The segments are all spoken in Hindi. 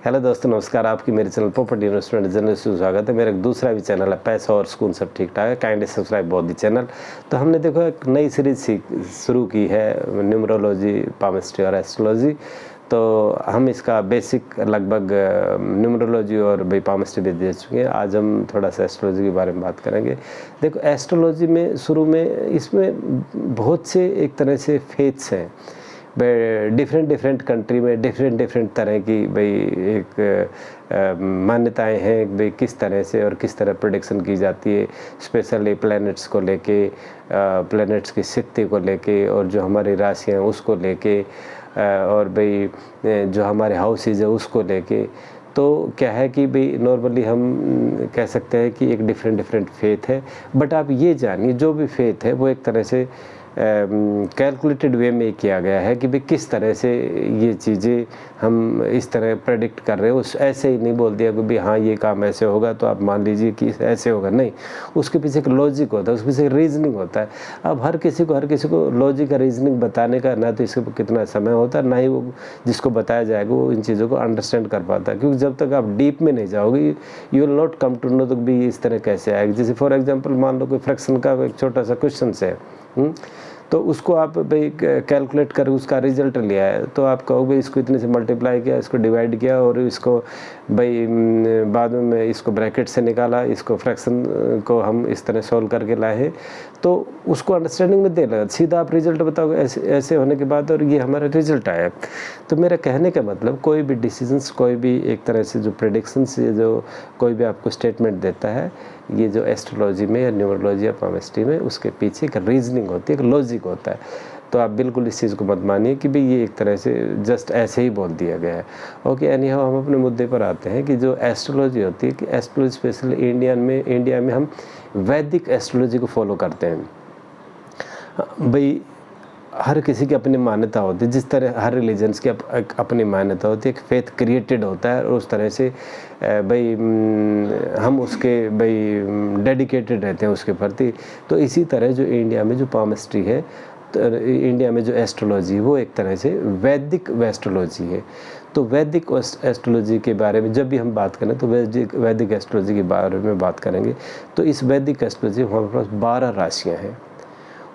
हेलो दोस्तों, नमस्कार। आपकी मेरे चैनल प्रॉपर्टी इन्वेस्टमेंट जर्नलिस्ट से स्वागत है। मेरा एक दूसरा भी चैनल है पैसा और सुकून सब ठीक ठाक है। काइंडली सब्सक्राइब बहुत दी चैनल। तो हमने देखो एक नई सीरीज शुरू की है, न्यूमरोलॉजी, पामिस्ट्री और एस्ट्रोलॉजी। तो हम इसका बेसिक लगभग न्यूमरोलॉजी और भाई पामिस्ट्री भी दे चुके हैं। आज हम थोड़ा सा एस्ट्रोलॉजी के बारे में बात करेंगे। देखो एस्ट्रोलॉजी में शुरू में इसमें बहुत से एक तरह से फेथ्स हैं, डिफरेंट कंट्री में डिफरेंट तरह की भाई एक मान्यताएं हैं भाई किस तरह से और किस तरह प्रेडिक्शन की जाती है, स्पेशली प्लैनेट्स को लेके, प्लैनेट्स की शक्ति को लेके और जो हमारी राशियां उसको लेके, और भाई जो हमारे हाउसेज है उसको लेके। तो क्या है कि भाई नॉर्मली हम कह सकते हैं कि एक डिफरेंट फेथ है। बट आप ये जानिए जो भी फेथ है वो एक तरह से कैलकुलेटेड वे में किया गया है कि भाई किस तरह से ये चीज़ें हम इस तरह प्रेडिक्ट कर रहे हैं। उस ऐसे ही नहीं बोल दिया कि भाई हाँ ये काम ऐसे होगा तो आप मान लीजिए कि ऐसे होगा, नहीं। उसके पीछे एक लॉजिक होता है, उसके पीछे रीजनिंग होता है। अब हर किसी को लॉजिक का रीजनिंग बताने का ना तो इसके कितना समय होता है, ना ही वो जिसको बताया जाएगा वो इन चीज़ों को अंडरस्टैंड कर पाता है। क्योंकि जब तक आप डीप में नहीं जाओगे you will not come to know तो भी इस तरह कैसे आएगा। जैसे फॉर एग्जाम्पल मान लो कोई फ्रैक्शन का एक छोटा सा क्वेश्चन है, तो उसको आप भाई कैलकुलेट कर उसका रिजल्ट लिया है, तो आप कहोगे इसको इतने से मल्टीप्लाई किया, इसको डिवाइड किया और इसको भाई बाद में इसको ब्रैकेट से निकाला, इसको फ्रैक्शन को हम इस तरह सॉल्व करके लाए हैं, तो उसको अंडरस्टैंडिंग में दे लगा। सीधा आप रिजल्ट बताओगे ऐसे होने के बाद और ये हमारा रिजल्ट आया। तो मेरा कहने का मतलब कोई भी डिसीजंस, कोई भी एक तरह से जो प्रेडिक्शंस, जो कोई भी आपको स्टेटमेंट देता है, ये जो एस्ट्रोलॉजी में या न्यूमरोलॉजी या पामिस्ट्री में, उसके पीछे एक रीजनिंग होती है, एक लॉजिक होता है। तो आप बिल्कुल इस चीज़ को मत मानिए कि भाई ये एक तरह से जस्ट ऐसे ही बोल दिया गया है। ओके, एनी हाउ हम अपने मुद्दे पर आते हैं कि जो एस्ट्रोलॉजी होती है, कि एस्ट्रोलॉजी स्पेशली इंडिया में हम वैदिक एस्ट्रोलॉजी को फॉलो करते हैं। भाई हर किसी की अपनी मान्यता होती है, जिस तरह हर रिलीजन्स की अपनी मान्यता होती है, एक फेथ क्रिएटेड होता है और उस तरह से भाई हम उसके भाई डेडिकेटेड रहते हैं उसके प्रति। तो इसी तरह जो इंडिया में जो पामिस्ट्री है, तो इंडिया में जो एस्ट्रोलॉजी वो एक तरह से वैदिक एस्ट्रोलॉजी है। तो वैदिक एस्ट्रोलॉजी के बारे में जब भी हम बात करें तो वैदिक एस्ट्रोलॉजी के बारे में बात करेंगे। तो इस वैदिक एस्ट्रोलॉजी में हमारे पास 12 राशियाँ हैं,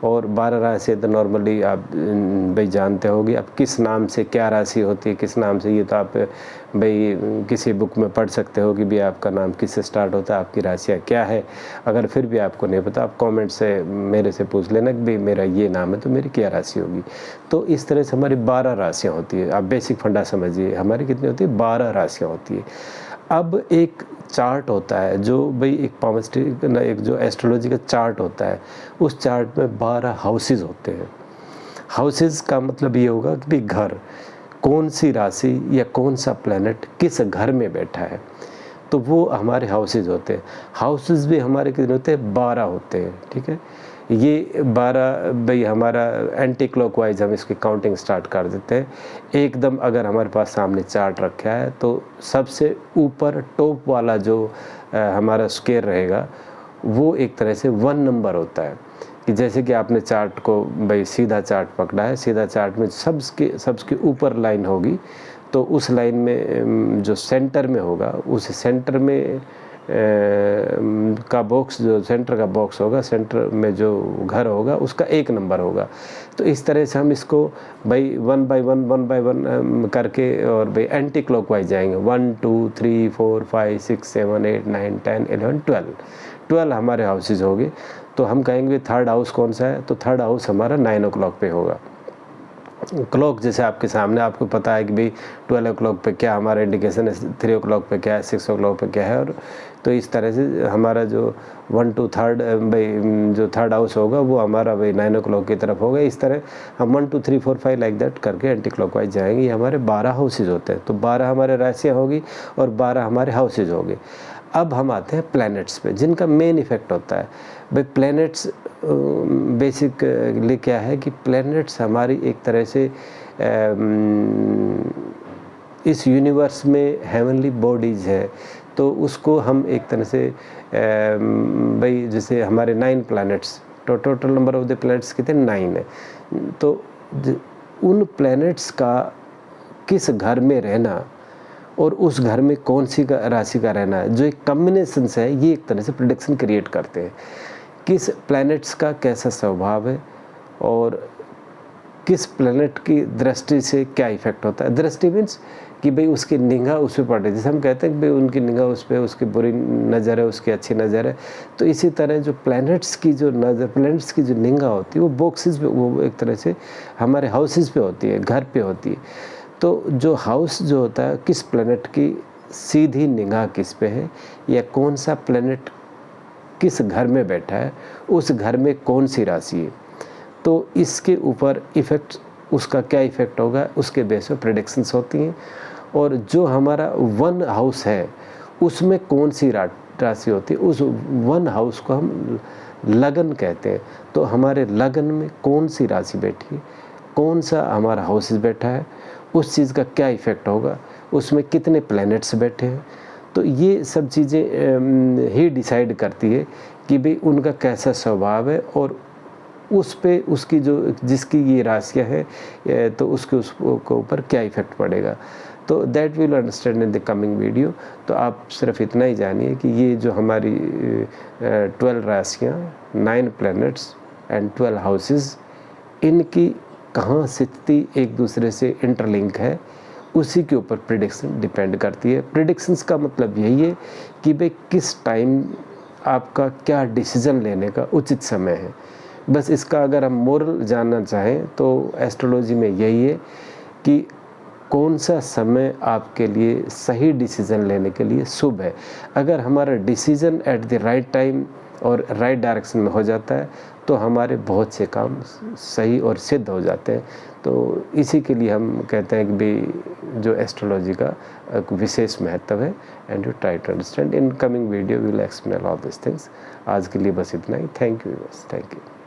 और 12 राशि तो नॉर्मली आप भाई जानते होगी। अब किस नाम से क्या राशि होती है, किस नाम से, ये तो आप भाई किसी बुक में पढ़ सकते हो कि भी आपका नाम किससे स्टार्ट होता है, आपकी राशियाँ क्या है। अगर फिर भी आपको नहीं पता, आप कमेंट से मेरे से पूछ लेना कि भाई मेरा ये नाम है तो मेरी क्या राशि होगी। तो इस तरह से हमारी 12 राशियाँ होती है। आप बेसिक फंडा समझिए, हमारी कितनी होती है, 12 राशियाँ होती है। अब एक चार्ट होता है जो भाई एक पामिस्ट्री ना, एक जो एस्ट्रोलॉजी का चार्ट होता है, उस चार्ट में 12 हाउसेज होते हैं। हाउसेज का मतलब ये होगा कि भाई घर, कौन सी राशि या कौन सा प्लैनेट किस घर में बैठा है, तो वो हमारे हाउसेज होते हैं। हाउसेज भी हमारे कितने होते हैं, 12 होते हैं। ठीक है, ये 12 भाई हमारा एंटी क्लॉकवाइज हम इसकी काउंटिंग स्टार्ट कर देते हैं। एकदम अगर हमारे पास सामने चार्ट रखा है तो सबसे ऊपर टॉप वाला जो हमारा स्क्वायर रहेगा वो एक तरह से 1 नंबर होता है। कि जैसे कि आपने चार्ट को भाई सीधा चार्ट पकड़ा है, सीधा चार्ट में सबके ऊपर लाइन होगी, तो उस लाइन में जो सेंटर में होगा, उस सेंटर में का बॉक्स, जो सेंटर का बॉक्स होगा, सेंटर में जो घर होगा उसका 1 नंबर होगा। तो इस तरह से हम इसको भाई 1 बाय 1 करके और भाई एंटी क्लॉकवाइज जाएंगे। 1 2 3 4 5 6 7 8 9 10 11 12 हमारे हाउसेज हो गए। तो हम कहेंगे थर्ड हाउस कौन सा है, तो थर्ड हाउस हमारा 9 o'clock पे होगा। क्लॉक जैसे आपके सामने, आपको पता है कि भाई 12 o'clock पे क्या हमारा इंडिकेशन है, 3 o'clock पे क्या है, 6 o'clock पे क्या है। और तो इस तरह से हमारा जो 1 to 3 भाई जो थर्ड हाउस होगा वो हमारा भाई 9 o'clock की तरफ होगा। इस तरह हम 1 2 3 4 5 लाइक दैट करके एंटी क्लॉकवाइज जाएंगे। ये हमारे 12 हाउसेज होते हैं। तो 12 हमारे राशियाँ होगी और 12 हमारे हाउसेज होंगे। अब हम आते हैं प्लैनेट्स पे, जिनका मेन इफेक्ट होता है। भाई प्लैनेट्स बेसिकली क्या है कि प्लैनेट्स हमारी एक तरह से इस यूनिवर्स में हेवनली बॉडीज़ है, तो उसको हम एक तरह से भाई जैसे हमारे 9 प्लैनेट्स, तो total number of the planets कितने, 9 है। तो उन प्लैनेट्स का किस घर में रहना और उस घर में कौन सी राशि का रहना है, जो एक कॉम्बिनेशन से है, ये एक तरह से प्रेडिक्शन क्रिएट करते हैं। किस प्लैनेट्स का कैसा स्वभाव है और किस प्लैनेट की दृष्टि से क्या इफेक्ट होता है। दृष्टि मीन्स कि भाई उसकी निगाह उस पर पड़ रही है, जैसे हम कहते हैं कि भाई उनकी निगाह उस पर, उसकी बुरी नज़र है, उसकी अच्छी नज़र है। तो इसी तरह जो प्लैनेट्स की जो नज़र, प्लैनेट्स की जो निगाह होती है वो बॉक्सेस पे, वो एक तरह से हमारे हाउसेस पे होती है, घर पे होती है। तो जो हाउस जो होता है, किस प्लैनेट की सीधी निगाह किस पे है, या कौन सा प्लैनेट किस घर में बैठा है, उस घर में कौन सी राशि है, तो इसके ऊपर इफ़ेक्ट, उसका क्या इफ़ेक्ट होगा, उसके बेस पर प्रेडिक्शंस होती हैं। और जो हमारा वन हाउस है उसमें कौन सी राशि होती है, उस वन हाउस को हम लगन कहते हैं। तो हमारे लगन में कौन सी राशि बैठी है, कौन सा हमारा हाउस बैठा है, उस चीज़ का क्या इफ़ेक्ट होगा, उसमें कितने प्लैनेट्स बैठे हैं। तो ये सब चीज़ें ही डिसाइड करती है कि भाई उनका कैसा स्वभाव है और उस पे उसकी जो जिसकी ये राशियाँ है तो उसके ऊपर क्या इफ़ेक्ट पड़ेगा। तो that will understand in the coming video. तो आप सिर्फ इतना ही जानिए कि ये जो हमारी 12 राशियाँ, 9 प्लैनेट्स एंड 12 हाउसेस, इनकी कहाँ स्थिति एक दूसरे से इंटरलिंक है, उसी के ऊपर प्रेडिक्शन डिपेंड करती है। प्रेडिक्शंस का मतलब यही है कि भाई किस टाइम आपका क्या डिसीज़न लेने का उचित समय है। बस इसका अगर हम मोरल जानना चाहें तो एस्ट्रोलॉजी में यही है कि कौन सा समय आपके लिए सही डिसीज़न लेने के लिए शुभ है। अगर हमारा decision at the right time और राइट डायरेक्शन में हो जाता है तो हमारे बहुत से काम सही और सिद्ध हो जाते हैं। तो इसी के लिए हम कहते हैं कि भाई जो एस्ट्रोलॉजी का एक विशेष महत्व है। And you try to understand. In coming video will explain all this things. आज के लिए बस इतना ही। Thank you.